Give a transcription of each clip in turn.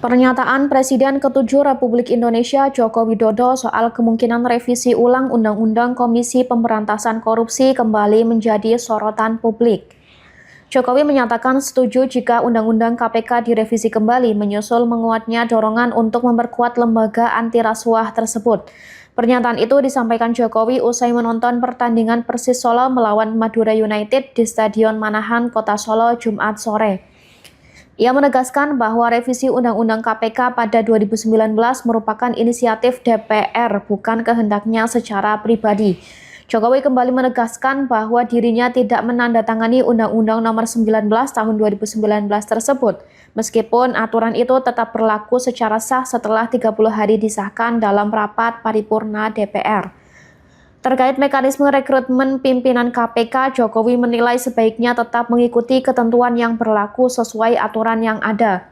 Pernyataan Presiden ke-7 Republik Indonesia Joko Widodo soal kemungkinan revisi ulang Undang-Undang Komisi Pemberantasan Korupsi kembali menjadi sorotan publik. Jokowi menyatakan setuju jika Undang-Undang KPK direvisi kembali menyusul menguatnya dorongan untuk memperkuat lembaga anti rasuah tersebut. Pernyataan itu disampaikan Jokowi usai menonton pertandingan Persis Solo melawan Madura United di Stadion Manahan, Kota Solo, Jumat sore. Ia menegaskan bahwa revisi Undang-Undang KPK pada 2019 merupakan inisiatif DPR, bukan kehendaknya secara pribadi. Jokowi kembali menegaskan bahwa dirinya tidak menandatangani Undang-Undang Nomor 19 Tahun 2019 tersebut, meskipun aturan itu tetap berlaku secara sah setelah 30 hari disahkan dalam rapat paripurna DPR. Terkait mekanisme rekrutmen pimpinan KPK, Jokowi menilai sebaiknya tetap mengikuti ketentuan yang berlaku sesuai aturan yang ada.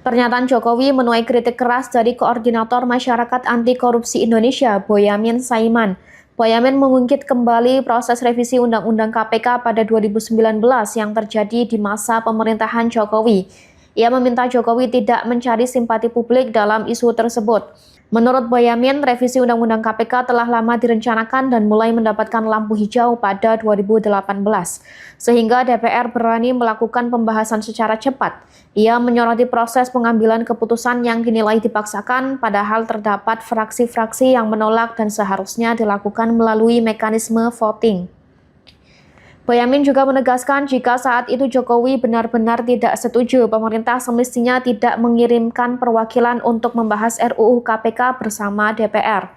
Pernyataan Jokowi menuai kritik keras dari Koordinator Masyarakat Anti Korupsi Indonesia, Boyamin Saiman. Boyamin mengungkit kembali proses revisi Undang-Undang KPK pada 2019 yang terjadi di masa pemerintahan Jokowi. Ia meminta Jokowi tidak mencari simpati publik dalam isu tersebut. Menurut Boyamin, revisi Undang-Undang KPK telah lama direncanakan dan mulai mendapatkan lampu hijau pada 2018, sehingga DPR berani melakukan pembahasan secara cepat. Ia menyoroti proses pengambilan keputusan yang dinilai dipaksakan, padahal terdapat fraksi-fraksi yang menolak dan seharusnya dilakukan melalui mekanisme voting. Boyamin juga menegaskan jika saat itu Jokowi benar-benar tidak setuju, pemerintah semestinya tidak mengirimkan perwakilan untuk membahas RUU KPK bersama DPR.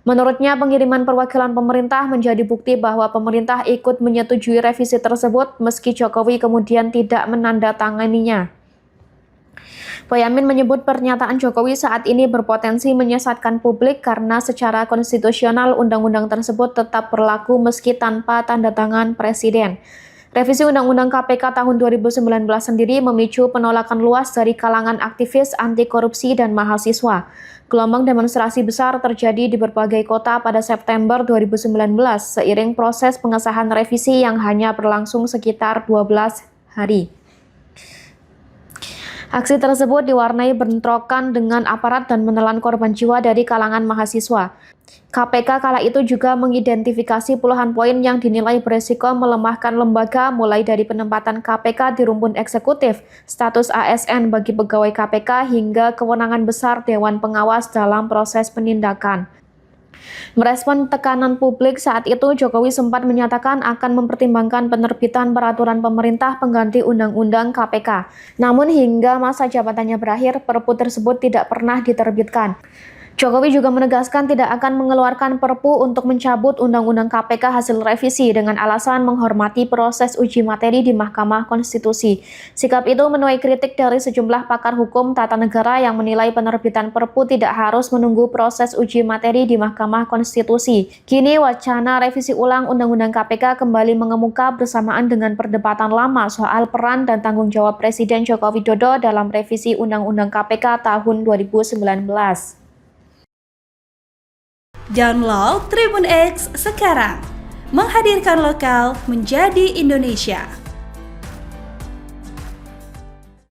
Menurutnya, pengiriman perwakilan pemerintah menjadi bukti bahwa pemerintah ikut menyetujui revisi tersebut meski Jokowi kemudian tidak menandatanganinya. Boyamin menyebut pernyataan Jokowi saat ini berpotensi menyesatkan publik karena secara konstitusional undang-undang tersebut tetap berlaku meski tanpa tanda tangan Presiden. Revisi Undang-Undang KPK tahun 2019 sendiri memicu penolakan luas dari kalangan aktivis anti korupsi dan mahasiswa. Gelombang demonstrasi besar terjadi di berbagai kota pada September 2019 seiring proses pengesahan revisi yang hanya berlangsung sekitar 12 hari. Aksi tersebut diwarnai bentrokan dengan aparat dan menelan korban jiwa dari kalangan mahasiswa. KPK kala itu juga mengidentifikasi puluhan poin yang dinilai beresiko melemahkan lembaga, mulai dari penempatan KPK di rumpun eksekutif, status ASN bagi pegawai KPK, hingga kewenangan besar Dewan Pengawas dalam proses penindakan. Merespon tekanan publik saat itu, Jokowi sempat menyatakan akan mempertimbangkan penerbitan peraturan pemerintah pengganti Undang-Undang KPK. Namun hingga masa jabatannya berakhir, Perpu tersebut tidak pernah diterbitkan. Jokowi juga menegaskan tidak akan mengeluarkan Perpu untuk mencabut Undang-Undang KPK hasil revisi dengan alasan menghormati proses uji materi di Mahkamah Konstitusi. Sikap itu menuai kritik dari sejumlah pakar hukum tata negara yang menilai penerbitan Perpu tidak harus menunggu proses uji materi di Mahkamah Konstitusi. Kini wacana revisi ulang Undang-Undang KPK kembali mengemuka bersamaan dengan perdebatan lama soal peran dan tanggung jawab Presiden Joko Widodo dalam revisi Undang-Undang KPK tahun 2019. Download Tribun X sekarang, menghadirkan lokal menjadi Indonesia.